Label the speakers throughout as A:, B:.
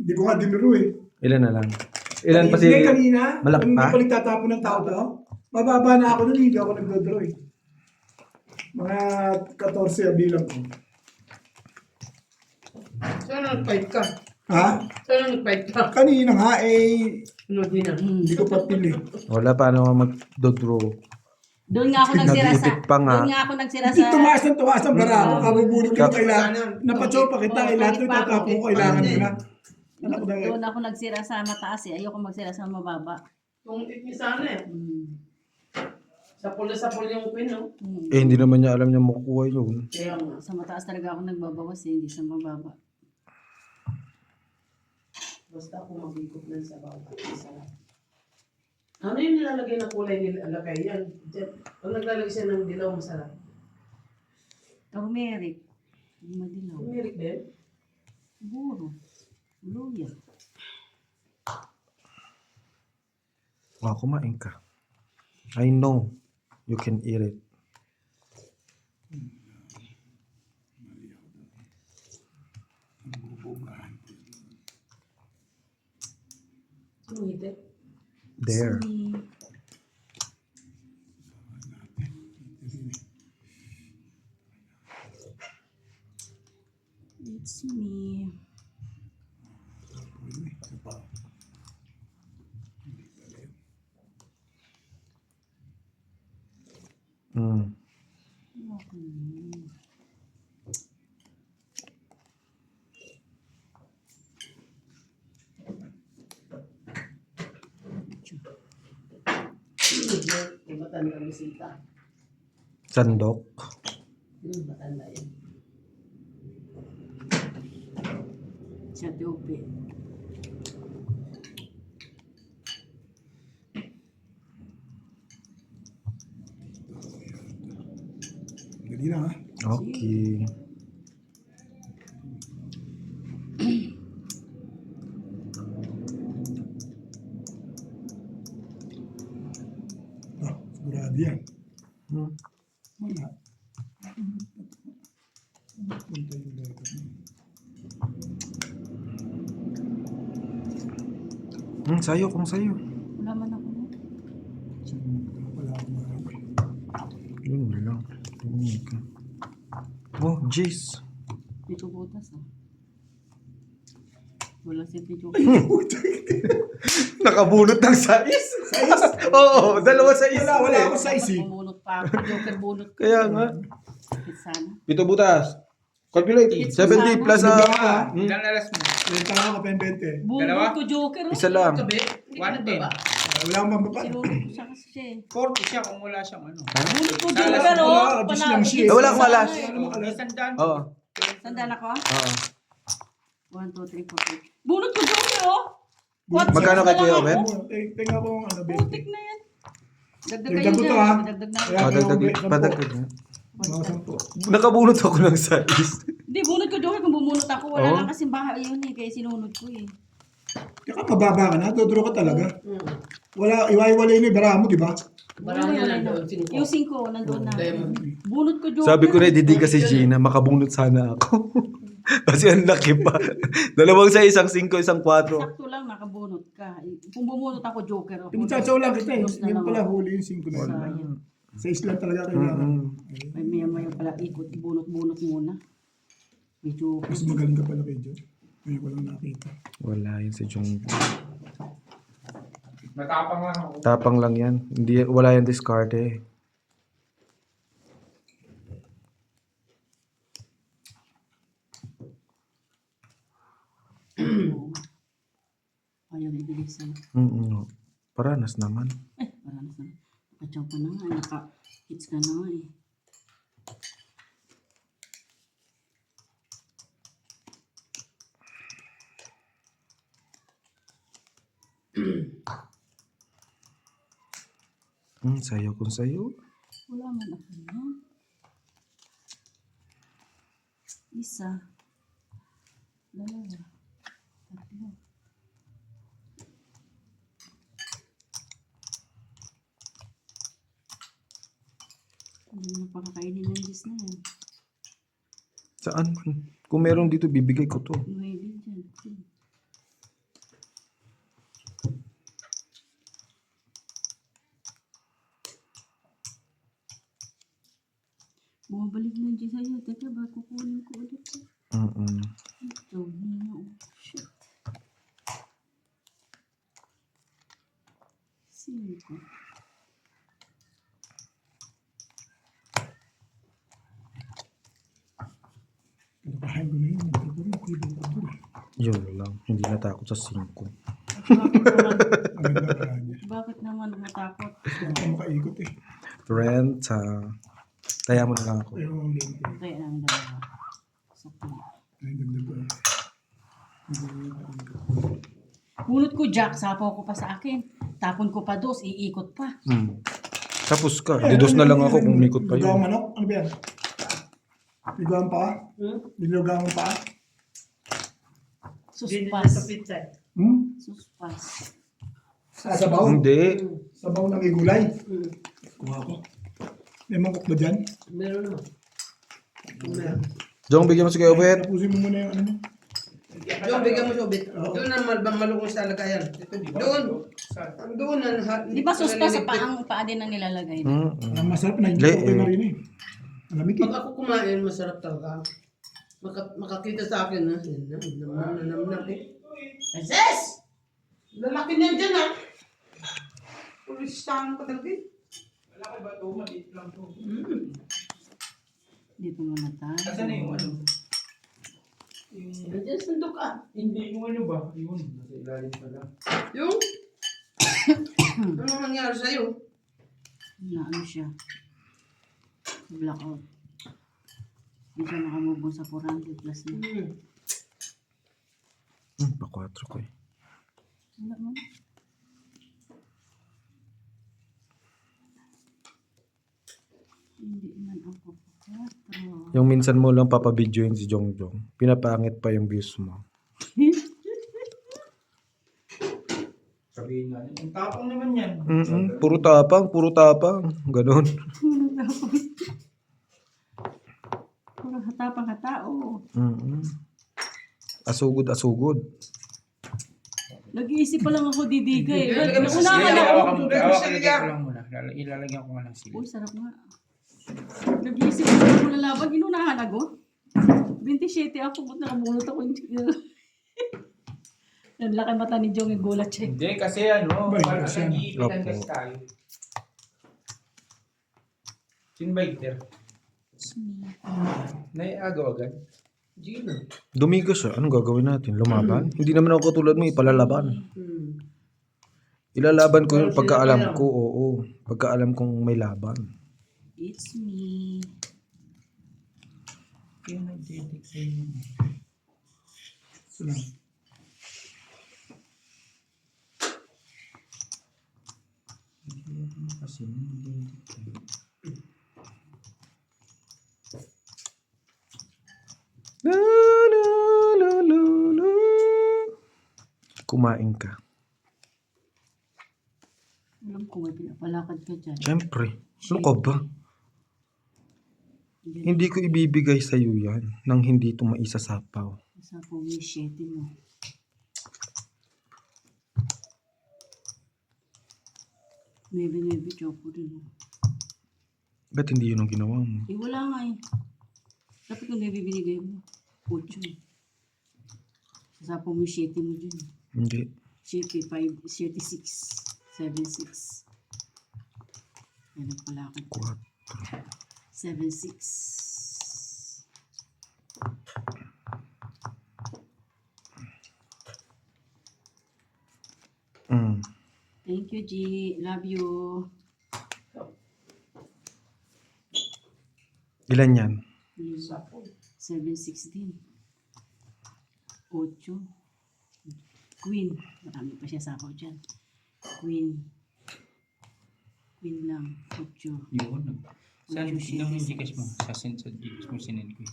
A: Hindi ko nga dinuro eh.
B: Ilan na lang? Ilan pa si...
A: Hindi, kanina,
B: Malaki
A: hindi
B: pa?
A: pa nagtatapon ng tao to. Mababa na ako nun, hindi ako nagdodraw eh. Mga 14 ang bilang ko.
C: Saan nag-fight ka?
A: Ha?
C: Saan nag-fight ka?
A: Kanina nga eh,
C: Ano din na?
A: hindi ko pa pili.
B: Wala, paano mag-draw?
D: Doon nga ako nagsira sa...
B: Nag-ipit pa nga.
D: Doon nga ako nagsira
A: Hindi
D: sa...
A: tumaas ang bara ako, kabubulog yung kailangan. Napachopa kita,
D: Oo,
A: lahat
D: tulit
A: yung
D: pa
A: tatapon
D: ako.
A: ko, kailangan mo na. Anak ko na
D: Doon ako nagsira sa mataas eh. Ayoko magsira sa mababa.
C: Kung itni sana eh. Sa pula yung queen, no?
B: Eh, hindi naman niya alam niya makukuha yun.
C: Kaya nga.
D: Sa mataas talaga ako nagbabawas eh, hindi sa mababa.
C: Basta kung mag-ikot lang sa bawat isa. Ano yung nilalagay na kulay nilagay yan? Pag naglalagay siya ng dilaw, masarap.
D: Turmeric. Hindi madilaw.
C: Merik din?
D: Siguro. Luya.
B: Kumain ka. I know you can eat it.
C: Sino hiti?
B: There.
D: It's me.
B: Mm.
C: Yung matanda bisita.
B: Sandok.
C: Matanda yan.
D: Siya tupi.
A: Dali na ha.
B: Okay.
A: Sigurado yan.
B: Hmm.
A: Wala. Punta yung letter.
B: Sayo kung sayo.
D: Wala man ako.
A: Wala akong marami.
B: Yun lang. Tingin ka. Oh, jeez.
D: Dito butas ah. Wala si Pijo.
B: Nakabunot ng sais. Oo, dalawa sais.
A: Wala ako sa isip.
D: Bumunot pa ako. Joker bunot ko.
B: Kaya nga.
D: Hit sana.
B: Pito butas. Calculate.
D: It's
B: 70 plus
E: Ilang alas mo?
A: Renta nga ako, pen 20.
D: Bunot ko Joker. oh.
B: isa lang.
C: Kabi? Hindi ka
E: 110.
C: nagbaba.
A: Wala akong mababa.
D: Sinunod ko siya kasi siya eh.
E: 40 siya kung wala siyang ano.
D: Bunot ko
E: Wala,
D: Joker
A: wala,
D: oh.
A: abis lang siya.
B: Wala akong alas.
E: May sandaan.
B: Oo.
D: Sandaan ako?
B: Oo.
D: 1, 2, 3, 4, 5. Bunot ko Joker oh. What?
B: Magkano kay Kuya Owen?
A: Tingnan ko ano,
D: Putik
A: 20.
D: na yan. Dagdag
A: Dagdag
D: kayo
A: ko to,
D: dyan.
A: ha?
D: Dagdag na.
A: Kaya-
B: Oh, dagdag.
A: Sampo.
B: Padagdag na.
A: Mga 10.
B: Nakabunot ako ng sais.
D: Hindi, bunot ko Joker. Kung bumunot ako, wala
B: Oh.
D: lang kasi bahay yun eh. Kaya sinunod ko eh.
A: Kaya mababa ka na, dodro ka talaga. Wala, iwaiwalay na yung bara mo, di ba?
C: Barang niya nandoon, 5.
D: Yung 5, nandun na.
C: Diamond.
D: Bunot ko Joker.
B: Sabi ko na, didiga si Gina, makabunot sana ako. Kasi ang laki pa. Dalawang sa isang 5, isang 4.
D: Sakto lang, nakabunot ka. Kung bumunot ako Joker ako.
A: Pinagtsatsaw lang kita eh.
D: Dos na
A: Yung
D: lang
A: pala
D: ako.
A: huli yung 5 na yun.
D: Sayang.
A: Sa isla talaga kailangan.
D: May maya pala ikot, bunot-bunot muna. May Joker.
A: Mas magaling ka pala kay John. Ngayon ko lang nakita.
B: Wala yun si Jung.
E: Matapang lang ako.
B: Tapang lang yan. Hindi, wala yan discard eh.
D: Ayaw na ibilisan.
B: Paranas naman.
D: Parang na. Nakachaw ka na nga. Naka-hits ka na nga eh.
B: Sayo kung sayo.
D: Wala man ako na. Isa. Dalawa. Tatlo. Hindi mo na pakakainin ng Diyos na yan.
B: Saan man? Kung meron dito, bibigay ko to.
D: Nueve dyan. Bumabalik na dyan sa'yo. Teka ba, kukunin ko ulit.
B: Mm-mm.
D: Ito, Nino. Shit. Sino ko?
A: Pinakahain ko na yun.
B: Yun lang. Hindi natakot sa 5.
A: Ang ganda pa niya.
D: Bakit naman matakot?
A: Gusto ko pa makaikot eh.
B: Friend, taya mo na lang ako.
A: Ayaw ang link eh.
D: Kaya namin dalawa. Sakto.
A: Ay, ganda pa eh. Hindi ko makaikot.
D: Bunot ko, Jack. Sapaw ko pa sa akin. Tapon ko pa dos. Iikot pa.
B: Tapos ka. Didos na lang ako kung umikot pa
A: Ligaw
B: yun.
A: manok? Ano ba yan? Ligaw pa? Ligaw pa?
C: Hindi
D: Suspas.
C: sa pizza.
D: Suspas.
A: Sabaw?
B: Hindi.
A: Sabaw ng igulay? Kuha ko. May mangkok ba dyan?
C: Meron naman. Meron.
B: Jong, bigyan mo si Kuya Obet.
A: Tapusin mo muna yung ano mo.
C: Yung bigyan mo siya, Obit.
A: Oo.
C: Doon ang malukong sa lagayan. Doon. Doon ang...
D: Di ba suspas sa paa din ang nilalagay?
A: Ang masarap na hindi
B: Hindi,
A: ko okay
B: eh.
A: na rin eh. Malamig eh.
C: Pag ako kumain, masarap talaga. Makakita sa akin, ha? Nam eh. Ases! Lalaki niyan dyan, ha? Pulistahan ko talaga eh.
E: Malaki ba ito? Maliit lang ito.
D: Dito muna tayo.
E: Asan na yung ano?
C: Nandiyan sandok ka.
E: Hindi yung ano ba? Yun, nasa ilalim pala.
C: Yung? Ano nangyari sa'yo?
D: Na ano siya. Blackout. Hindi siya makamove sa 400 plus na.
B: Pa 4 ko eh.
D: Wala mo. Hindi man ako pa 4.
B: Yung minsan mo lang papabidyoin si Jong Jong. Pinapangit pa yung views mo.
E: Sabihin nga niya. Ang tapang naman yan.
B: Puro tapang, puro tapang. Ganon.
D: Puro hatapang hatao.
B: Asugod, asugod.
D: Nag-iisip pa lang ako didigay.
C: Lagyan mo sa
D: Naunahan
C: sili,
D: ako.
E: Ilalagay ko lang muna. Ilalagyan ko nga ng sili.
D: Uy, sarap nga. Nag-iisip pa lang ako lalaban. Inunahan ako. 27 ako. Ba't nakabunot ako? Ang laki mata ni Jong yung gulat siya.
E: Hindi, kasi ano,
A: Bye,
E: parang
A: kasi ano.
E: nag-iipitan
B: Opo.
E: kasi tayo. Sinbiter. Naiagaw agad.
C: Gina.
B: Dumigo siya. Anong gagawin natin? Lumaban? Hindi naman ako katulad mo ipalalaban. Ilalaban ko yung pagkaalam ko. Oo. Pagkaalam kong may laban.
D: It's me.
E: Kaya nag-edit sa inyo.
A: Ito lang.
E: Kasi nag-edit kayo.
B: La, la, la, la, la. Kumain ka.
D: Alam ko may pinapalakad ka dyan.
B: Siyempre. Ano ka ba? Hindi ko ibibigay sa iyo yan nang hindi tumaisa sapaw.
D: Sa pumishete mo. Maybe choco rin.
B: Ba't hindi yun ang ginawa mo?
D: Eh, wala nga eh. Dapat kung binigay mo. 8 eh. Sa pumishete mo dyan.
B: Hindi.
D: 7, 5, 6, 7, 6. Yan ang palakad ko. 7, 6. Thank you, G. Love you.
B: Ilan yan?
D: 7, 6 din. 8. Queen. Marami pa siya sapaw dyan. Queen. Queen lang. 8.
E: Yun. Saan yung Gcash mo? Sa Gcash mo sinend ko.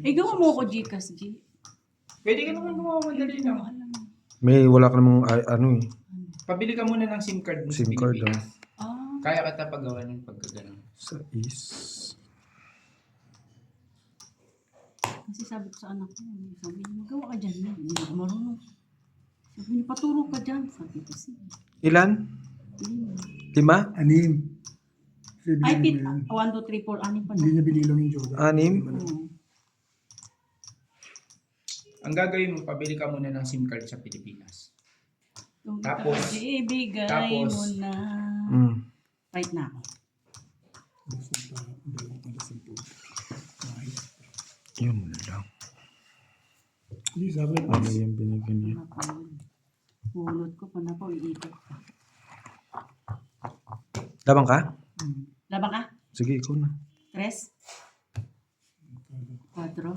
D: Eh, gawa mo ako Gcash, G.
E: Pwede ka naman gumawa, madali lang.
B: May wala ka namang ano eh.
E: Pabili ka muna ng SIM card mo sa
B: SIM card
E: Pilipinas.
D: Ah,
E: Kaya ka tapagawa ng pagkagano'n.
B: Sa is.
D: kasi sabi ko sa anak ko, sabi niya, magawa ka dyan. Hindi ako marunong. Sabi niya, paturo ka dyan. Sabi ko, sige.
B: Ilan? 5?
A: 6. Kasi
D: Ay,
A: binili
D: pit.
A: mo yun.
D: 1, 2, 3, 4, 6 pa
A: Hindi
D: na.
A: niya binilang yung Jordan.
B: 6?
D: Oo.
E: Ang gagawin mo, pabili ka muna ng SIM card sa Pilipinas.
D: Kung
E: Tapos-
D: ito ibigay
E: tapos-
D: mo na.
B: Mm.
D: Right na ako.
B: Yun lang.
A: Hindi, sabi ko.
B: Ano yung binigyan niya?
D: Ano pa yun? Hulot ko pa na po, iikot pa.
B: Labang ka?
D: Labang ka?
B: Sige, ikaw na.
D: 3? 4?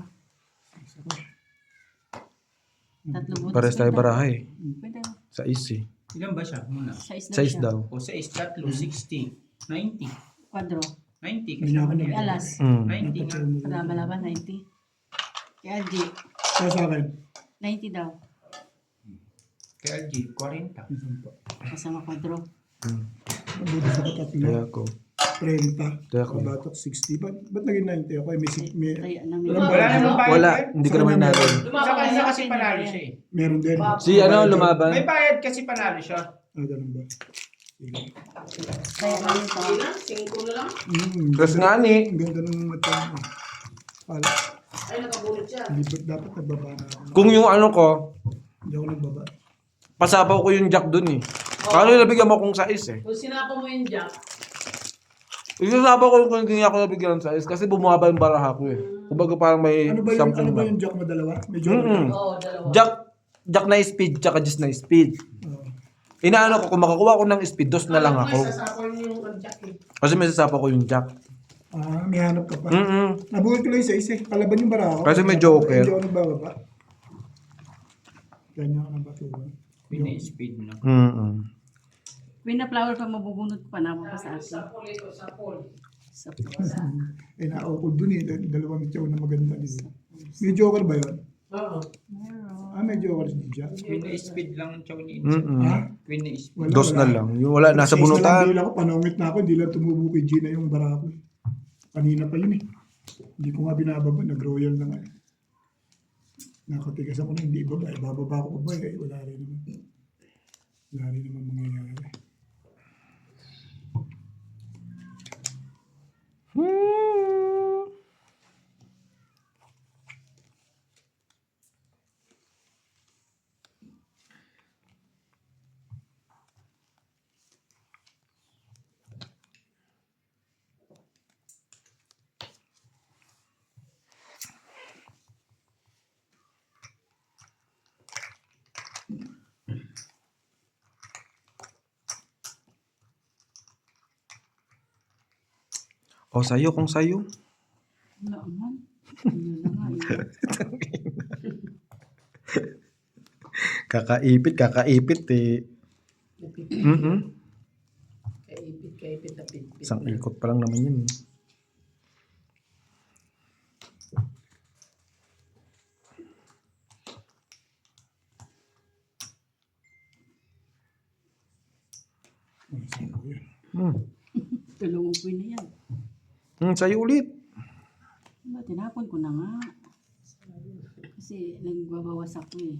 D: Tatlo butas.
B: Pares tayo barahay.
D: Pwede.
B: Sa easy.
E: Ilan ba siya muna?
D: 6
B: Size daw.
E: O sa is tatlo, 60, 90.
D: 4.
E: 90
A: Hindi
E: kasi
A: na ako
E: naman
A: nag-
E: yan.
D: Alas.
E: 90 nga.
D: Pagkabalaban, 90. Kaya G,
A: Kaya sa akin.
D: 90 daw.
E: Kaya G, 40.
D: Kasama 4.
A: Mabuti sa katatlo.
B: Kaya ako.
A: 30.
B: Kaya ako.
A: Kabatok 60. Ba't naging 90 ako? May,
D: Kaya na
A: Walang
E: Wala namang bayad.
B: Wala,
E: yan.
B: hindi ka naman natin.
E: Sa kanila kasi panalo siya eh.
A: meron din.
B: Si ano, lumaban?
E: May bayad kasi panalo siya.
A: Ah, ganun ba? Sige.
D: Kaya namin pa.
C: Hindi na, 5 na lang.
B: Tapos nga ni,
A: Ang ganda ng mata mo. Pala.
C: Ay, nakabulot siya.
A: Hindi ba dapat nagbaba na ako?
B: kung yung ano ko,
A: Hindi ako nagbaba.
B: pasapaw ko yung jack dun eh. Kano nabigyan mo kong size eh?
C: Kung sinapa mo yung jack,
B: Isasapaw ko yung kung hindi ako nabigyan ng size kasi bumaba yung baraha ko eh. Kumbaga parang may
A: Ano ba yung,
B: something
A: ano ba
B: lang.
A: yung joke mo dalawa? May
B: Mm-mm.
A: joke.
C: oo, dalawa.
B: Jack na speed, tsaka just na speed.
A: Oh.
B: Inaano ko, kung makakuha ko ng speed, dos na lang ako.
C: May sasapon yung jack eh.
B: Kasi may sasapaw ko yung jack.
A: Ah, may hanap ka pa.
B: Mm-mm.
A: Nabuhat ko lang isa-isa. Kalaban yung bara ako.
B: Kasi may joker.
A: Hindi ako nagbababa. Ganyan ako nabatuan.
E: Pina-speed na.
B: Mm-mm.
D: When na flower pa mabubunot pa na pa sa akin.
C: Sapol ito, sapol.
D: Sa
A: Eh, naukod dun eh. Dalawang tiyaw na maganda. Di ba? May joker ba yun?
C: Oo.
D: meron.
A: Ah, may joker si Jack.
E: Pina-speed lang ang chow ni
B: Mm-mm.
A: Ha?
E: Pina-speed.
A: Wala,
B: Dos na
A: wala.
B: lang. Yung wala, nasa
A: Six na lang,
B: bunutan.
A: Hindi lang ako, panungit na ako. Hindi lang tumubo kay Gina yung bara ko. Kanina pa yun eh. Hindi ko nga binababa. Nag-royal na nga eh. Nakatigas ako na hindi ibaba. Bababa ko pa ba eh. Wala rin naman. Wala rin naman mangyayari.
B: O, sa'yo, kung sa'yo.
D: Wala man. Yun na nga eh.
B: Kakaipit eh. Mm-mm.
C: Kaipit na pitpit.
B: Isang ikot pa lang naman yun eh. Hmm.
D: Tulungan ko na yan.
B: Sa'yo ulit.
D: Diba, tinapon ko na nga. Kasi nagbabawas ako eh.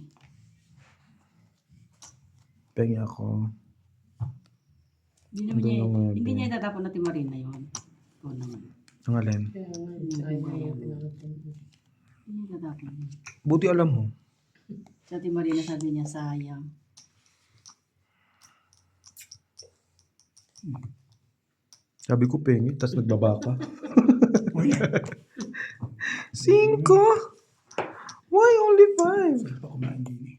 B: Pengi ako.
D: Hindi naman
B: Doon
D: niya,
B: ang mga
D: hindi
B: bin-
D: niya itatapon natin Marina yun. Ikaw naman.
B: Ang alin.
C: Kaya nga, ayaw nga yung pinangatin.
D: Hindi niya itatapon.
B: Buti alam mo.
D: Sa Ate Marina sabi niya sayang.
B: Sabi ko pengi, tas nagbaba ka.
A: O yan.
B: 5? Why only 5?
A: Sarap ako kumain din eh.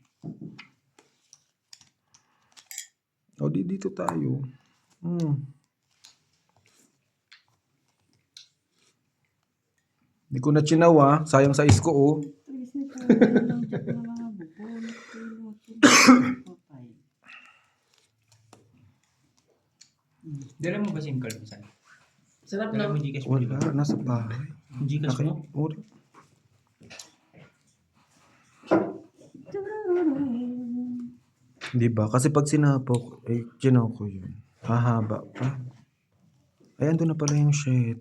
B: O, dito tayo. Hindi ko na chinawa. Sayang sa isko, oh.
D: Tulis na po. Ang chat ng mga bubon. Papay.
E: Dala mo ba SIM card mo sa'yo?
C: Sarap
E: Dala
C: na.
E: mo Gcash mo, di ba?
B: Wala, nasa bahay.
E: Yung Gcash mo?
B: Oh, di ba? Kasi pag sinapok, eh, chinaw ko yun. Hahaba pa. Ay, ando na pala yung shit.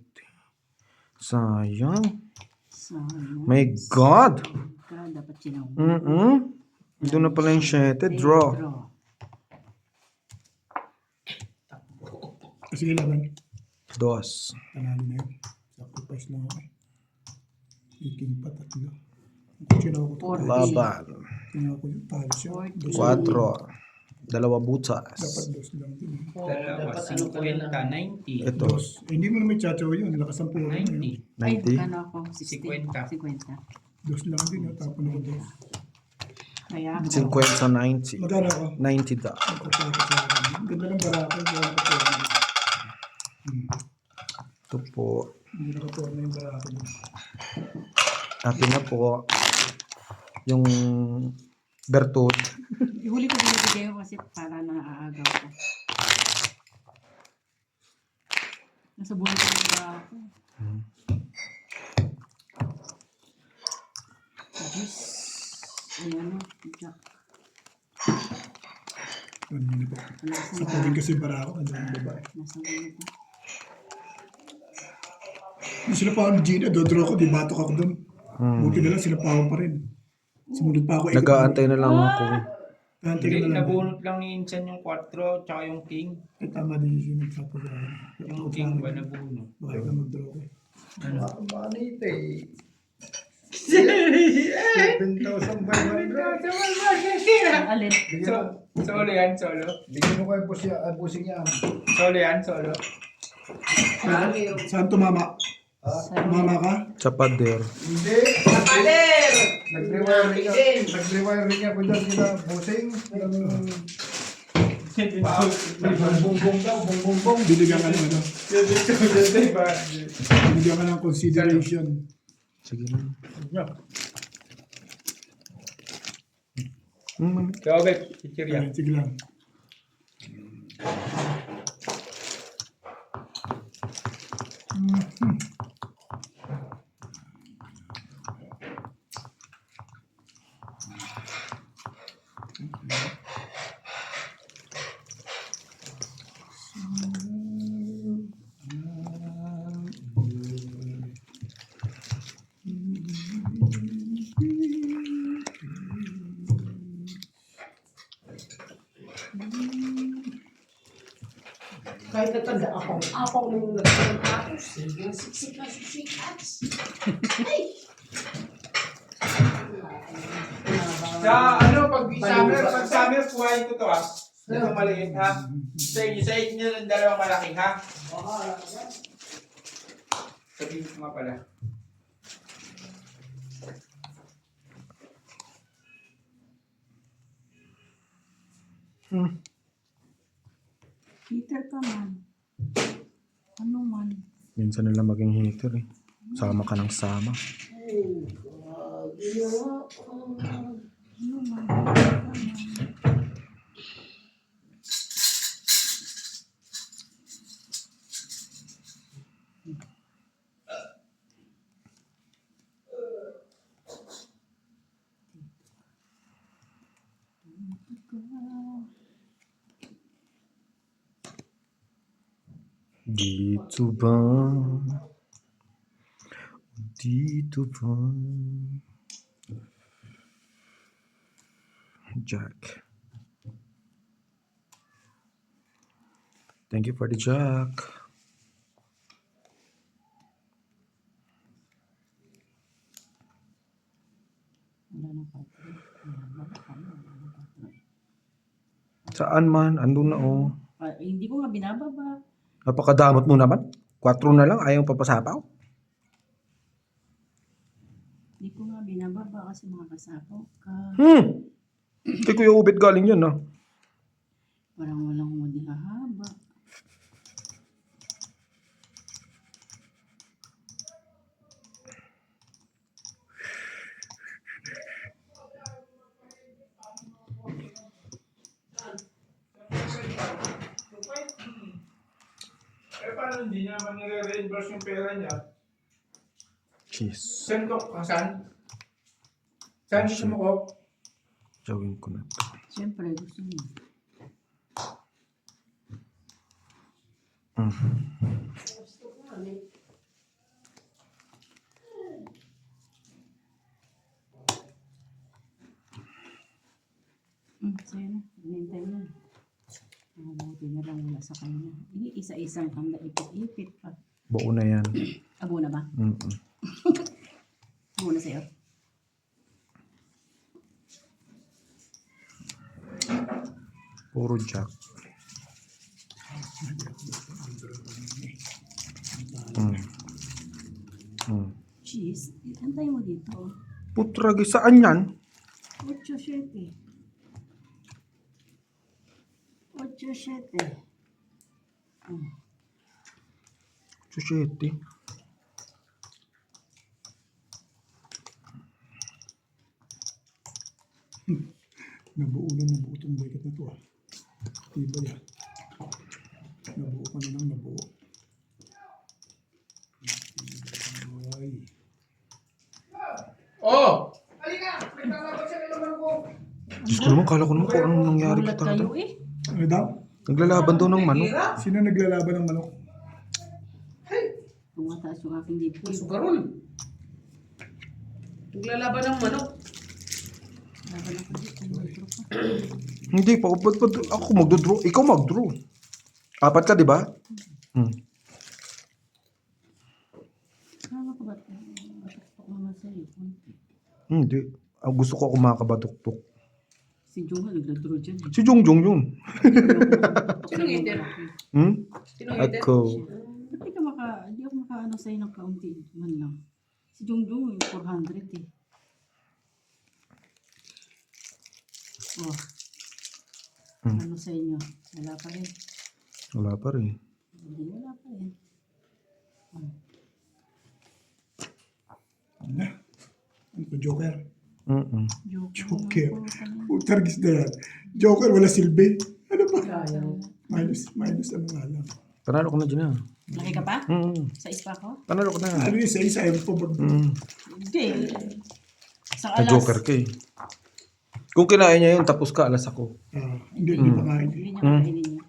B: Sayang.
D: Sayang.
B: My God!
D: Ka, dapat sinaw.
B: Ando na pala yung shit. Draw.
A: Sige, laban.
B: Dos.
A: Panalo na yun. Sacrifice na ako. Iking pa tatlo. Kung sino ako
D: Four.
B: Laban.
A: Sino ako yung talo siya. Dos.
B: Cuatro. Dalawa
A: Dapat
B: butas.
A: dos lang din.
E: Dalawa,
C: Dapat ano ka na lang.
E: 50, 90.
B: Ito.
A: Dos. Hindi mo naman chachaw yun. Lakas ang puro na yun.
E: 90.
D: Ay,
B: 90.
D: magkano ako? 60. 50.
A: Dos lang din. Tapon ako dos.
D: Kaya ako.
B: 50 sa 90.
A: Magkano ako?
B: 90 da.
A: Magkakasakit sa akin. Ang ganda ng barako. Hindi ako nakatorna.
B: Ito po.
A: Hindi nakatorna yung barako.
B: Akin na po. Yung Bertut.
D: Ihuli ko binibigay ko kasi para naaagaw ko. Nasa buhay ko na ako. Tapos, ayan o, jack.
A: Ano yun po?
D: Malakas
A: Sa
D: na
A: paging kasi barako. Ano yung babae?
D: nasa buhay ko.
A: Yung sila pa ako ni Gina. Dodraw ko. Di batok ako doon. Buti na lang sila pa ako pa rin. Sumunod pa ako.
B: Nag-aantay na lang ako.
A: Aantay ka
E: Hindi,
A: na lang.
E: nabunot lang ni Insan yung 4, tsaka yung king.
A: Ay, tama din yung nagsapagaan.
E: Yung king ba nabunot?
A: Baka ka mag-draw ko.
F: Manite. 7,500.
D: Ang alin.
E: Solo yan, solo.
F: Bigyan mo kayo busing yan.
E: Solo yan, solo.
A: Saan tumama? Tumama ka?
B: Sa pader.
F: Hindi.
C: Kapader!
F: Nag-rewiring ako dyan sila busing. Bongbong daw, bongbong.
A: Binigyan ka ng ano? Binigyan ka ng consideration.
B: Sige na.
E: Ikaw, Beb, picture yan.
A: Ayan, sige lang.
C: Kahit nagtanda ako, apaw na yung nagtanda ako. Sige, siksik na sisikat. Ay!
E: Sa ano, pag summer, kuhain ko to ha. Ito maliit ha. Sa inyo ng dalawang malaki ha. Sabihin ko nga pala.
D: Heater ka man. Ano man.
B: Minsan na lang maging hater eh. Sama ka ng sama.
D: Ano man.
B: Dito ba? Dito ba? Jack. Thank you for the jack.
D: Wala na pa.
B: Saan man? Andun na oh.
D: Hindi ko nga binababa.
B: Napakadamot mo naman. 4 na lang. Ayaw papasapaw.
D: Hindi ko nga binababa kasi makakasapaw ka.
B: Kay Kuya Ubit galing yun ah.
D: Parang walang mudi hahaba.
E: Eh paano hindi niya naman nire-reimburse yung pera niya?
B: Jeez.
E: Saan ko? Saan? Saan gusto mo ko?
B: Gawin ko na to.
D: Siyempre, gusto mo. Sa'yo na. Hinintay mo na. Buti na lang wala sa kanya. Isa-isang tanda, ipit-ipit pa.
B: Buo na yan.
D: Abo na ba?
B: Mm-mm.
D: Abo na sa'yo.
B: Puro jack. Mm. Mm.
D: Cheese? Antay mo dito.
B: Putragi, saan yan?
D: 8-7. 8-7.
B: Susheti.
A: Nabuo itong bracket na to ah. Diba yan? Nabuo ka na lang, nabuo. Ay.
E: Oh!
B: Diyos ko naman, kala ko naman kung anong nangyari
D: Gulat
B: kita.
D: kayo eh.
A: Ano daw?
B: Naglalaban daw ng manok.
A: Sino naglalaban ng manok?
D: Tumataas yung aking dibdib.
C: Puso ka ron. Naglalaban ng manok.
D: Laban ako dito. Magdro pa.
B: Hindi pa, ba't ako magdodraw? Ikaw magdraw. 4 ka, di ba? Hmm.
D: Kala ko ba? Batak naman sa'yo. Konti.
B: Hindi. Gusto ko ako makabatuktok.
D: Si Jungha nagdadraw dyan.
B: Si Jongjong yun.
C: Sinong eater?
B: Hmm?
C: Sinong eater?
B: Ako.
D: Ba't di ako makaano sa'yo ng kaunti man lang. Si Jongjong 400 eh. Oh. Ano sa inyo? Wala pa rin.
B: Wala pa rin.
D: Hindi, wala pa rin.
A: Ano na? Ano ko, Joker?
B: Mm-mm.
A: Joker. Putargis na yan. Joker, wala silbi. Ano ba?
C: Sayang.
A: Minus ano nga lang.
B: Panalo ko na dyan ah.
D: Laki ka pa?
B: Mm.
D: Sa ispa ko?
B: Panalo ko na.
A: Ano yung isa ayaw po mag...
D: Hindi. Sa
B: Na
D: alas.
B: Joker ka eh. Kung kinain niya yun, tapos ka, alas ako.
A: Hindi pa nga hindi.
D: Hindi niya makainin niya.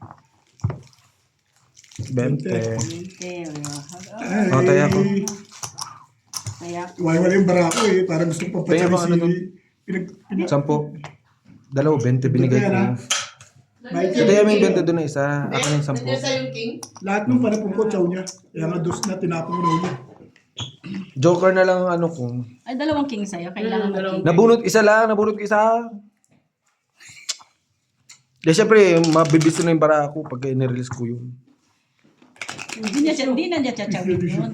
B: 20.
D: 20.
B: Oh, taya ko.
D: Kaya,
A: Wala yung barako eh. Parang gusto ko
B: Kaya
A: papatsabi
B: ba ano dun?
A: si...
B: 10. Dalawa, 20 binigay ko.
A: Michael,
B: Kaya may 20 doon na isa. Ako na yung 10.
C: Nandiyan sa yung king?
A: lahat ng panapong ko, chow niya. Kaya nga dos na tinapong mo niya.
B: Joker na lang ang ano ko.
D: ay dalawang king sa'yo. Kailangan mo king.
B: Nabunot isa lang, nabunot ko isa. Di syempre, mabibis na yung bara ako pag i-release ko yun.
D: Hindi na niya chachawin yun.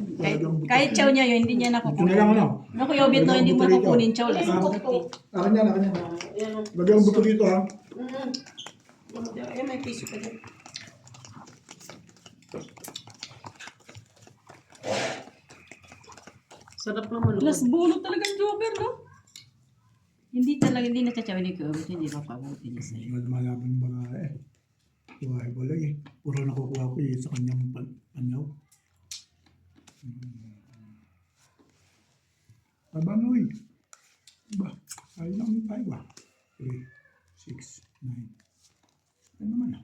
D: Kahit chow niya yun, hindi niya
A: Ito
D: nakukunin.
A: na lang ano.
D: Naku, Yobit no, hindi mo nakukunin chow. Last
C: Ang
D: mo
C: buto.
A: Akin yan, akin yan.
C: Ayan o.
A: Bagay ang buto dito ha.
C: Ayan, may piso pa dyan. Sarap naman.
D: Last bunot talaga ang Joker, no? Hindi na chachawin ni Yobit. Hindi pa pabuti niya sa'yo.
A: Malaban yung babae eh. Wala eh. Puro nakukuha ko eh sa kanyang panyaw. Abanoy. Ba? Ayaw lang tayo ba? 3, 6, 9. Ano naman ah?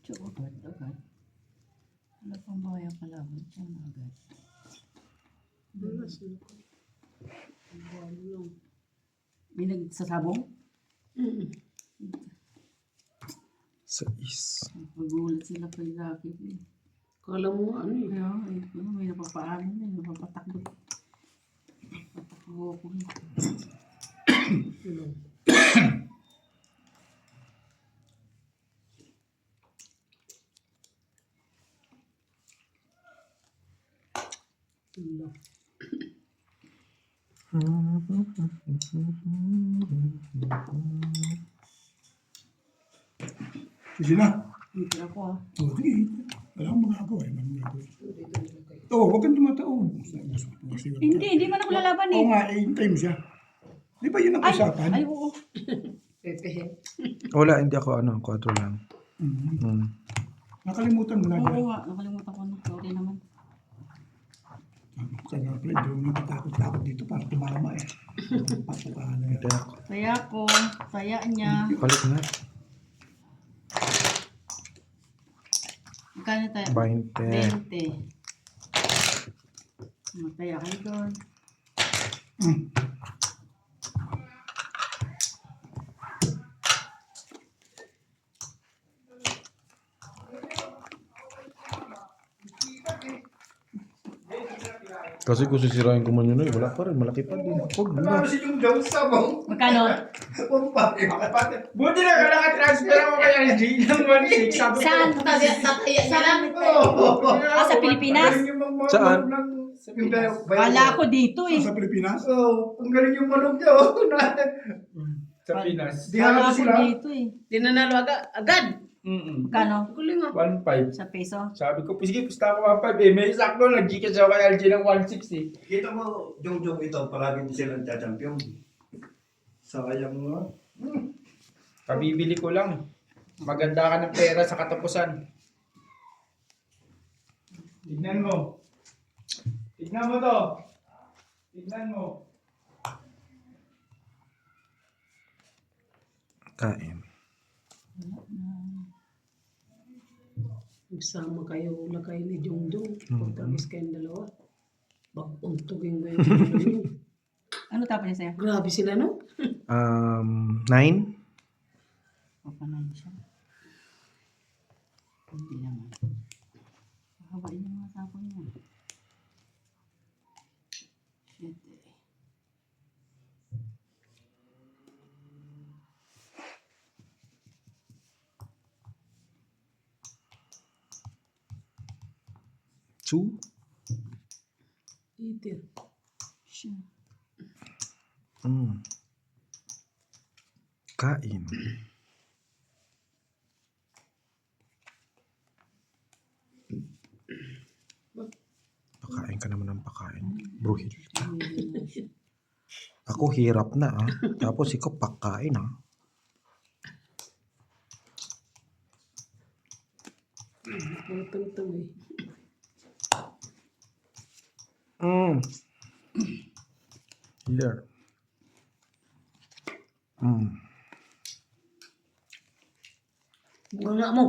D: Chow, agad. Ano pang bahay ang kalaban? Chow na agad. May nagsasabong?
B: Sa is.
D: Magulat sila kay Lucky.
C: Kala mo ano eh.
D: Kaya, may napapaanin na, napapatakbo. Napapatakbo ko.
A: Sige na.
D: Hindi ako ah.
A: O, sige. Wala akong magagawa eh. Walang magagawa. Oo, huwag kang tumataon.
D: Hindi man ako lalaban eh.
A: Oo nga, eh, hintay mo siya. Di ba yun ang usapan?
D: Ay, oo.
C: Pepe.
B: Wala, hindi ako ano, 4 lang. Mm.
A: Nakalimutan mo na
D: Oo
A: dyan.
D: nga, nakalimutan ko na. Sorry naman.
A: Kaya nga pala, hindi mo natatakot-takot dito para tumama eh. Patukahan na yan.
B: Kaya ako.
D: Saya ko, saya niya.
B: Palit nga.
D: Magkano tayo?
B: 20.
D: 20. Mataya kayo doon.
B: Kasi kung sisirain ko man yun, wala pa rin. Malaki pa din. Huwag na.
F: Ano si yung Jones sabaw?
D: Magkano?
E: Buti na ka naka-transfer ako kay LG ng 1.6. Sabi ko,
D: Saan?
C: Saan?
D: Sa Pilipinas?
B: Saan?
D: Wala ako dito eh.
A: Sa Pilipinas?
F: Oo, ang galing yung manok niya. Oh.
E: sa Pinas.
F: Di
D: Wala
F: halos
D: ako
F: sila.
D: dito eh.
C: Dinanalo agad.
D: Magkano?
C: Guling ah.
E: 1.5.
D: Sa peso?
E: Sabi ko, sige, pusta ko 1.5 eh. May sakto, nag-Gcash ako kay LG ng 1.6 eh.
G: Kita mo, Jong ito, palagi din silang champion. Sayang mo.
E: Kabibili ko lang. Maganda ka ng pera sa katapusan. Tignan mo. Tignan mo to. Tignan mo.
B: Kain.
C: Nagsama kayo ula kayo ni Jongjong. Pagkagis kayong dalawa. Bakuntugin ko yung
D: Ano tapos niya sa'yo?
C: Grabe sila, no?
B: 9?
D: Papanay siya. Hindi naman. Hawain yung mga tapon niya. Shit eh.
B: Two?
C: Itir.
D: Siya.
B: Kain. Pakain ka naman ng pakain. Bruhil ka. Ako hirap na ah. Tapos ikaw pakain ah.
C: Ang tungtong eh.
B: Here.
C: Wala mo.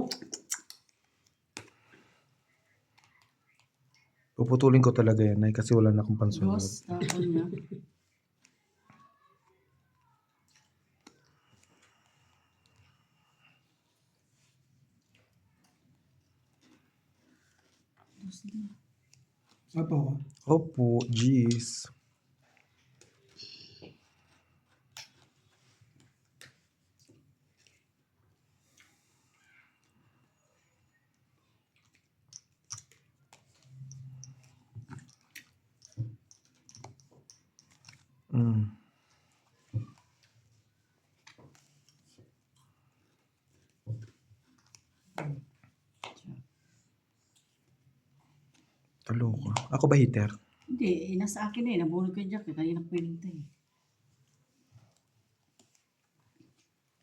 B: Puputulin ko talaga yan ay kasi wala na akong pansunod.
D: Dos, tapon niya. Dos na.
A: Sapaw ka.
B: Opo, jeez. Talo ko. Ako ba hitter?
D: Hindi, nasa akin eh. Nabulog ko yung jacket. Kanina ko pinintay.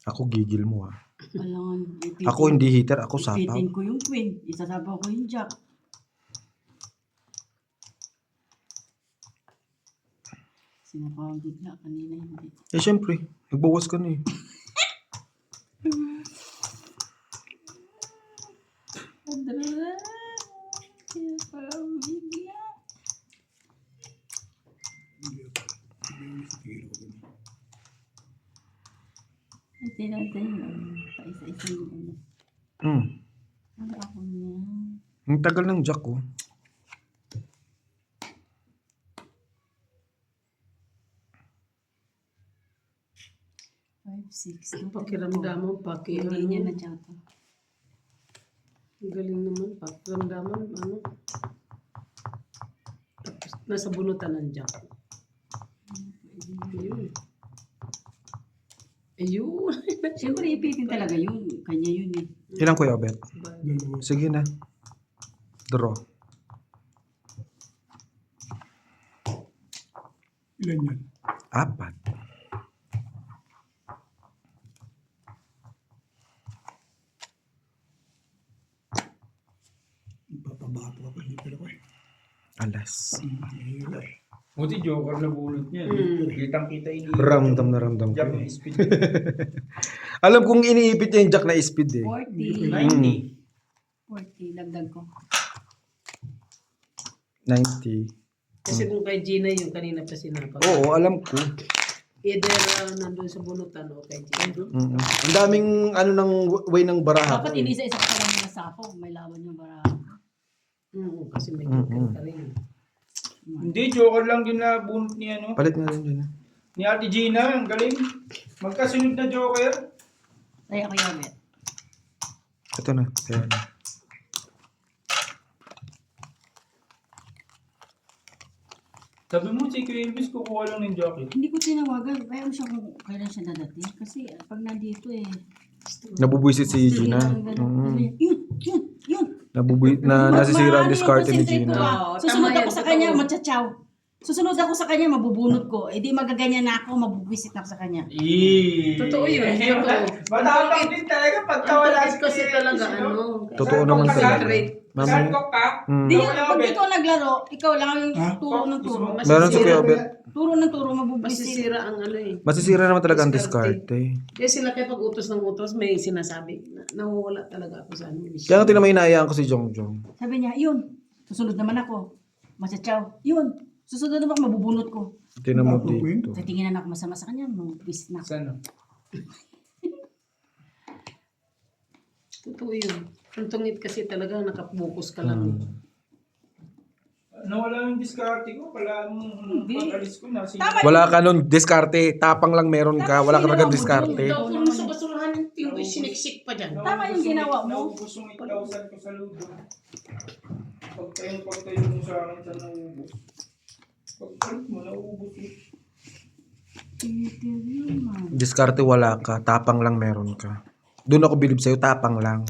B: Ako gigil mo ah.
D: Alangan.
B: Ako hindi hitter, ako sapaw.
D: Ipitin ko yung queen. Isasabaw ko yung jack. Sinapawang bigla. Kanina hindi.
B: Eh syempre, nagbawas ka na eh.
D: Sinapawang bigla. Ito natin yung paisa-isa yung ano. Ano ako niya?
B: Ang tagal ng jack oh.
D: Five, six.
C: Pakiramdam mo,
D: Hindi niya na jack.
C: Ang galing naman, pakiramdaman, ano. Tapos, nasa bunutan ng jack. Ayun. Ayun.
D: Siyempre, ipitin talaga yun. Kanya yun eh.
B: Ilang kuya Bet?
A: Dalawa.
B: Sige na. Draw.
A: Ilan yan?
B: 4.
A: Papabato ako. Hitter ako eh.
B: Alas.
A: Mahirap eh.
E: Buti joker na bunot niya. Kitang-kita ini.
B: Ramdam na ramdam ko.
E: Jump yung speed.
B: Alam kong iniipit niya yung jack na speed eh.
D: 40. 40. Dagdag ko.
B: 90.
C: Kasi kung kay Gina yung kanina pa sinapa.
B: Oo, alam ko.
C: Either nandun sa bunutan o kay Gina.
B: Ang daming ano ng way ng baraha ko.
D: Dapat
B: Eh.
D: inisa-isa pa lang yung sapo. May laban yung bara.
C: Kasi may joker ka rin.
E: Hindi, joker lang din na bunot ni ano.
B: Palit nga rin Gina.
E: Ni Ate Gina, ang galing. Magkasunod na joker.
D: Ay, ako yung bet.
B: Ito na. Kaya na.
E: Sabi mo si Kuya Elvis kukuha lang ng joker.
D: Hindi ko tinawagan. Kaya siya kung kailan siya dadating. Kasi pag nandito
B: Nabubuisit si Gina.
D: Yun.
B: Nasisira ang diskarte ni Gina.
C: Oo,
D: Susunod
C: tama
D: ako
C: yan,
D: sa kanya,
C: totoo.
D: matchachaw. Susunod ako sa kanya, mabubunot ko. Eh di magaganyan na ako, mabubisit na ako sa kanya.
C: Totoo yun, totoo.
E: Matapang din talaga pagka wala
C: Ang kasi talaga, ano.
B: Totoo naman talaga.
E: Saan
B: Mamaya.
E: ko ka?
D: Di,
E: Ako lang,
D: pag
E: Bet.
D: ikaw naglaro, ikaw lang yung
A: Ha?
D: turo ng turo.
B: Meron si Kuya Obet.
D: Turo ng turo, mabubisit.
C: Masisira ang ano eh.
B: Masisira naman talaga ang diskarte.
C: Kaya sila kaya pag utos ng utos, may sinasabi. Nawawala talaga ako sa ano.
B: Kaya nga tinamay inayaan ko si Jongjong.
D: Sabi niya, yun, susunod naman ako. Matchachaw, yun, susunod naman ako, mabubunot ko.
B: Tinan mo dito.
D: Titinginan ako masama sa kanya, mabubisit na ako.
E: Saan?
C: Totoo yun. Ang tungit kasi talaga nakapokus ka lang.
E: Nawala yung diskarte ko. Wala nung pag-alis ko na.
D: Tama
B: Wala ka nun diskarte. Tapang lang meron ka. Wala ka talagang diskarte.
C: Ikaw kung sa basurahan yung tingko, siniksik pa dyan.
D: Tama yung ginawa mo.
E: Naubos yung 8,000 ko sa ludo. Pagtayo mo sa akin sa naubos. Pagtayo mo, naubos yun.
B: Diskarte wala ka. Tapang lang meron ka. Doon ako bilib sa'yo. Tapang lang.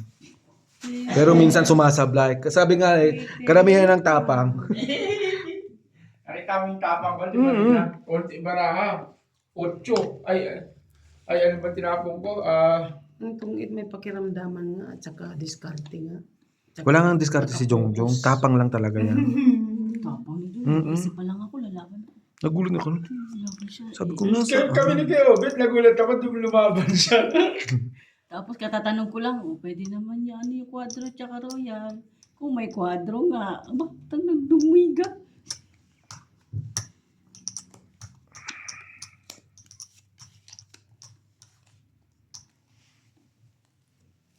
B: Pero minsan sumasablay. Sabi nga karamihan ng tapang.
E: Nakita mo yung tapang ko, di ba? Na, Ulti baraha. 8. Ay, ano ba tinapong ko?
C: Ang tungit may pakiramdaman nga at saka diskarte nga.
B: Wala nga diskarte si Jongjong. Tapang lang talaga yan.
D: Tapang nito, isip pa lang ako, lalaban.
B: Nagulat ako.
D: Lalaban siya.
B: Sabi ko nga sa...
E: Kami ni Kuya Obet, nagulat ako, lumaban siya.
D: Tapos katatanong ko lang, pwede naman yan, ano yung kwadro tsaka royal. Kung may kwadro nga, bakit nagdumiga?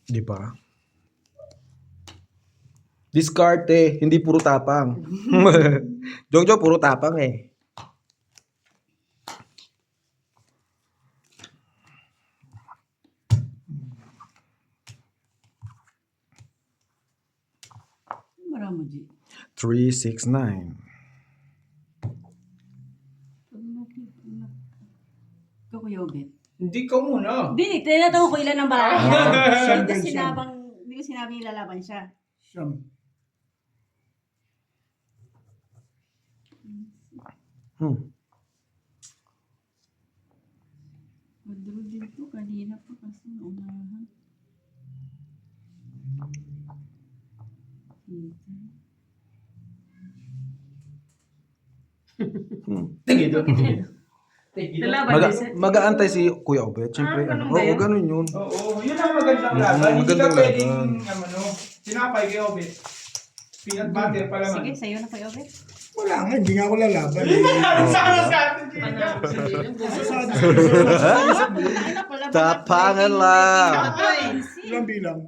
B: Di ba? Diskarte, hindi puro tapang. Jongjong, puro tapang eh.
D: Maramo, G.
B: 369.
D: Ikaw, Kuya Obet.
E: Hindi ka muna.
D: Hindi, tinatanong ko ilan ang baraya.
A: Siyam
D: Hindi ko
A: din, siyam.
D: hindi ko sinabing lalaban siya.
A: Siyam.
D: Kwadro dito, kanina pa kasi naunahan.
E: Tigito.
C: Lalaban din siya.
B: Mag-aantay si Kuya Obet. Siyempre,
C: ganun
B: ano.
C: ba
B: Oo,
C: yan?
B: ganun yun.
E: Oo, yun ang magandang laban. Hindi ka
B: magandang
E: pwedeng,
B: laban.
E: sinapay kay Obet. Peanut butter pa
D: Sige,
E: naman.
D: sa'yo na, Kuya Obet.
A: Wala nga, hindi nga ako lalaban.
E: Sana sa atin, Gina.
B: Tapangan lang.
A: Ilang bilang?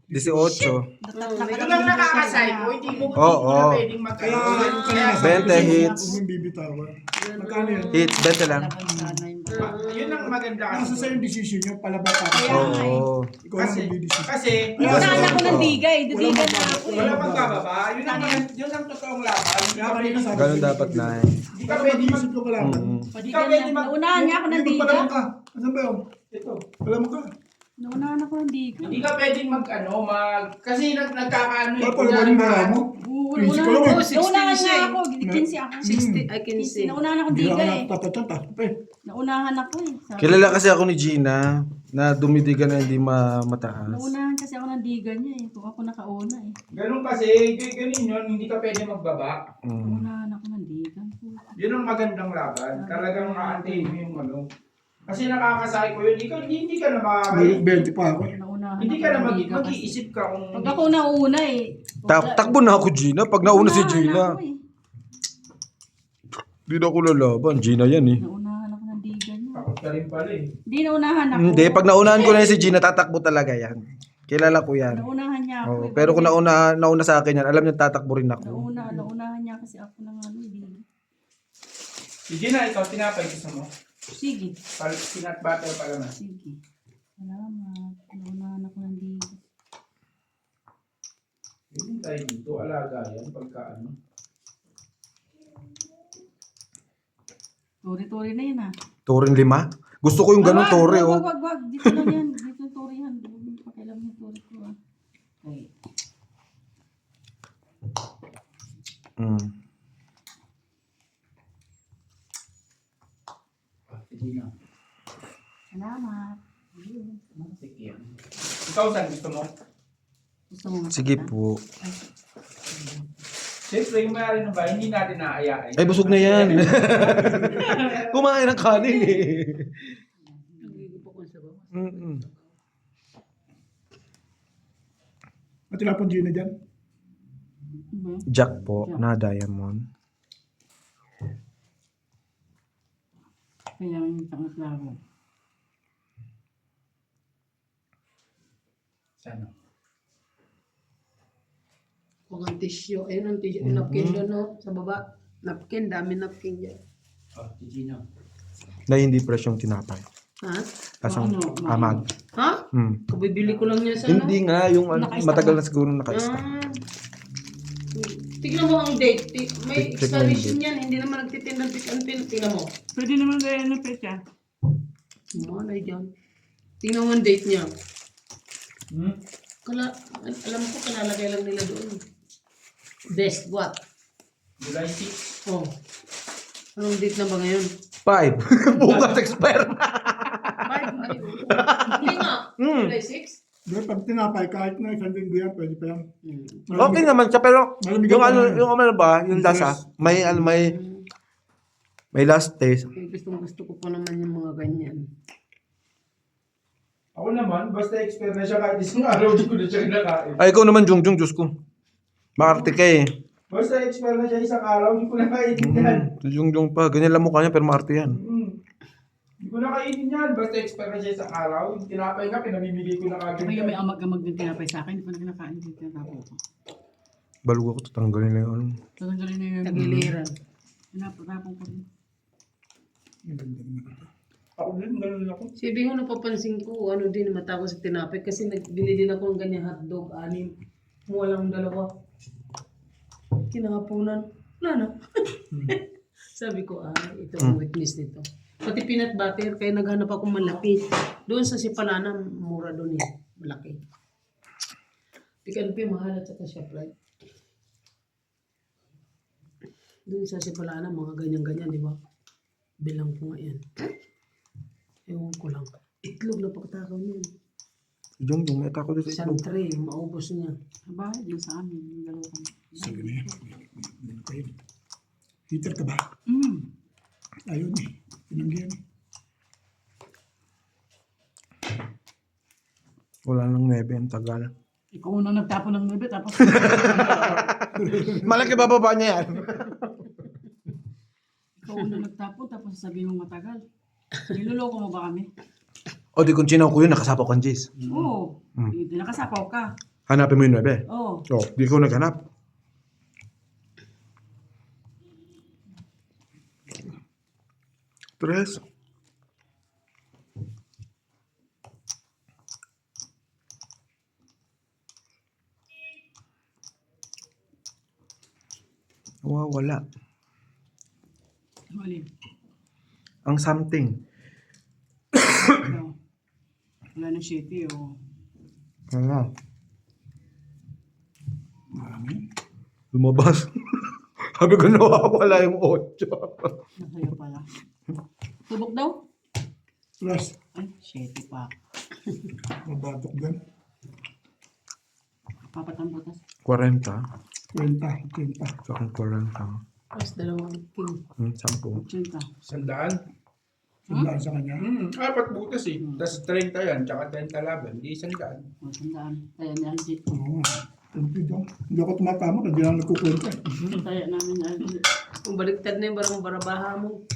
B: 18.
E: Ito lang nakakasay ko, hindi mo
B: Oo.
E: pwedeng
A: Kaya
E: magkaroon.
A: kanina
B: 20 hits.
A: Huwag mong bibitawan. Magkano yun?
B: Hit, 20 lang.
E: Yun ang maganda
A: Nasa
E: kasi.
A: sa'yo yung decision nyo, palabas ka.
B: Oo.
A: Ikaw lang magdidesisyon.
E: Kasi,
D: Unahan ako ng digay. Didigan na ako.
E: wala magbababa. Yun ang totoong laban.
A: Kaya kanina sabi
B: Ganun
A: ko,
B: dapat na.
E: Hindi ka pwede mag...
A: mag-isip ko kalaban.
D: Didigan na. Naunahan niya ako ng
A: Hindi,
D: diga.
A: palaman ka. Asan ba yun?
E: Ito.
A: Palaman ka.
D: Naunahan ako ng diga.
E: Hindi ka pwedeng kasi nagkakaano
A: Kaya palaman yung bara mo. Easy ko lang eh.
D: Naunahan nga ako. 15 ako.
C: 60, I can see.
D: Naunahan ako ng
A: Hindi
D: diga
A: ako
D: eh.
A: nakatatatata.
D: Naunahan ako eh. Sabi-
B: Kilala kasi ako ni Gina na dumidigan na hindi mataas.
D: Naunahan kasi ako ng diga niya eh. Kung ako nakauna eh.
E: Ganun kasi, ganun yun, hindi ka pwede magbaba.
D: Naunahan ako ng diga.
E: Yun ang magandang laban. Talagang aantayin mo yung ano. Kasi nakakasakit ko yun. Ikaw, hindi ka na makakain.
A: 20 pa ako.
D: Naunahan
E: Hindi
D: ako
E: ka na
D: ng diga kasi.
E: mag-iisip ka kung...
D: Pag ako nauna eh.
B: Takbo na ako, Gina. Pag nauna si
D: Naunahan
B: Gina.
D: ako eh.
B: Hindi na ako lalaban. Gina yan eh.
D: Naunahan ako ng diga niya.
E: Takot ka rin pala eh.
D: Hindi, naunahan ako.
B: Hindi, pag naunahan ko na yan si Gina, tatakbo talaga yan. Kilala ko yan.
D: Naunahan niya ako.
B: Oo,
D: eh.
B: pero kung nauna sa akin yan, alam niya tatakbo rin ako.
D: Naunahan niya nga kasi ako ng ano, hindi.
E: Sige na, ikaw tinapay gusto mo.
D: Sige.
E: Peanut butter pa naman.
D: Sige. Salamat. Naunahan ako ng dito.
E: Hindi tayo dito, alaga yan pagka ano.
D: Turi-turi na yun ah.
B: Turing 5? Gusto ko yung ganun tore, oh.
D: Wag. Dito lang yan. Dito yung turi yan. Huwag mo pakialam yung turi ko ah. Okay.
E: Sige na.
D: Salamat.
E: Sige. Ikaw saan gusto mo?
D: Gusto mo
B: Sige po.
E: Siyempre, yung mayari ng bahay, hindi natin naaayain.
B: Ay, busog na yan. Kumain ng kanin eh. Mm-mm.
A: At tinapon Gina dyan.
B: Jack po, na diamond.
D: Kaya yung tangas laro.
E: Sana.
C: Huwag ang tissue. Ayun ang tissue. Yung napkin doon, no? Sa baba. Napkin. Dami napkin dyan.
E: Oh, Gina.
B: Na hindi fresh yung tinapay.
C: Ha?
B: Kasang
D: Ano,
B: amag.
C: Ha? Kabibili ko lang niya sa ano?
B: Hindi nga, yung
D: Naka-stock
B: matagal
D: na.
B: na siguro naka-stock.
C: Tignan mo ang date. May
B: Check mo yung
C: expiration yan. Hindi naman nagtitinda ng pick and pin. Tignan mo.
D: Pwede naman gaya ng pecha.
C: Malay dyan. Tingnan mo ang date niya.
E: Hmm?
C: Alam ko, kalalagay lang nila doon. Best what?
E: July 6.
C: Oh. Anong date na ba ngayon?
B: 5. Bukas expire na.
C: 5? Hindi nga. July 6?
A: Pero pag tinapay, kahit na isang linggo yan, pwede pa yan.
B: Okay naman siya, pero
A: Malamig
B: yung
A: ang
B: ano,
A: panahon.
B: yung ano ba, yung lasa, may last taste.
C: Gusto ko pa naman yung mga ganyan.
E: Ako naman, basta expire na siya kahit isang araw, di ko na siya kinakain.
B: Ay, ikaw naman, Jungjung, Diyos ko. Makarte ka eh.
E: Basta expire na siya isang araw, di ko na kainin yan.
B: Jungjung pa, ganyan lang mukha niya, pero makarte yan.
E: Di ko na kainin yan, basta expire na siya isang araw. Yung tinapay nga, pinamimigay ko na kagad.
D: Kaya may amag-amag din tinapay sa akin. Hindi ko na kinakain din tinapay ko.
B: Baluga ko, tatanggalin na yung ano.
D: Tanggalin na yun.
C: Tagiliran.
D: Tinapatapon ko rin.
E: Ako din, ganun ako.
C: Sabi ko, napapansin ko, ano din, mata ko sa tinapay. Kasi nagbili din ako ng ganyan hotdog, 6. Kumuha lang 2. Kinakapunan. Wala na. Sabi ko, ito ang weakness nito. Pati peanut butter, kaya naghanap ako malaki. Doon sa Sipalana, mura doon eh. Malaki. Pikan pa mahal at saka ShopRite. Doon sa Sipalana, mga ganyan-ganyan, di ba? Bilang ko nga yan. Ewan ko lang. Itlog na pagtakaw niyan.
B: Jungjung, may tako doon sa
C: Isang
B: itlog.
C: tray, maubos niya.
D: Sa bahay din sa amin. Yung dalawa kami.
A: Sige na yan. Ano pa yun? Heater ka ba? Ayun eh. Pinanggihan eh.
B: Wala nang 9, ang tagal.
D: Ikaw unang nagtapon ng nube tapos
B: Malaki bababa niya yan.
D: ikaw unang nagtapon tapos sabihin mo matagal. Niloloko mo ba kami?
B: O di kung chinaw ko yun, nakasapaw kang Jis.
D: Oo. Hindi nakasapaw ka.
B: Hanapin mo yung 9.
D: Oo.
B: O, di ko naghanap. Tres. Wala.
D: Mali.
B: Ang something.
D: Ikaw. Wala na shitty o.
B: Ano?
A: Marami.
B: Lumabas. Sabi ko nawawala yung 8.
D: Nasa'yo pala. Tubok daw?
A: Plus,
D: Ay, shitty pa.
A: mabatok dyan.
D: Papatang butas.
B: 40.
A: 20, 30.
B: Sa akin 40.
C: Tapos 2 king.
B: 10.
D: 80.
E: Sandaan.
A: Sandaan sa kanya.
E: 4 butas eh. Tapos 30 yan, tsaka 30 laban. Di sandaan.
D: O, tandaan. Taya ni Algie.
A: Oo nga. Thank you, Dong. Hindi ako tumatama kasi lang nagkukwenta eh.
D: Taya namin ni Algie.
C: Kung baliktad na yung barang barabaha mo.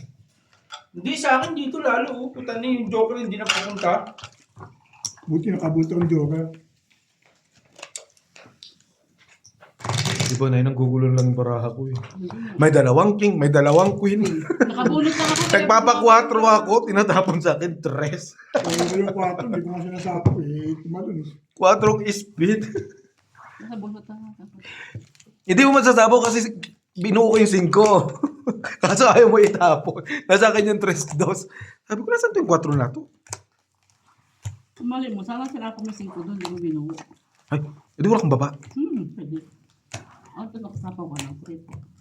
E: Hindi sa akin dito lalo. Puta na yung Joker hindi na pupunta.
A: Buti nakabuto ang Joker.
B: Di ba, Nay, nanggugulo lang yung baraha ko eh. May dalawang king, may dalawang queen.
D: Nakabunot lang ako.
B: Nagpapakwatro ako, tinatapon sa akin, 3.
A: Kaya yung 4, hindi ko nga sinasabi eh. Tumalun eh.
B: 4 speed.
D: Nakabunot lang ako.
B: Hindi mo masasabaw kasi binuo ko yung 5. Kaso ayaw mo itapon. Nasa akin yung 3 dos. Sabi ko, nasan to yung 4 na to?
D: Mali mo, sana sila ako may 5 doon, hindi mo binuo.
B: Ay, edi wala kang baba.
D: Pwede. Ito nakasapaw ka ng 3.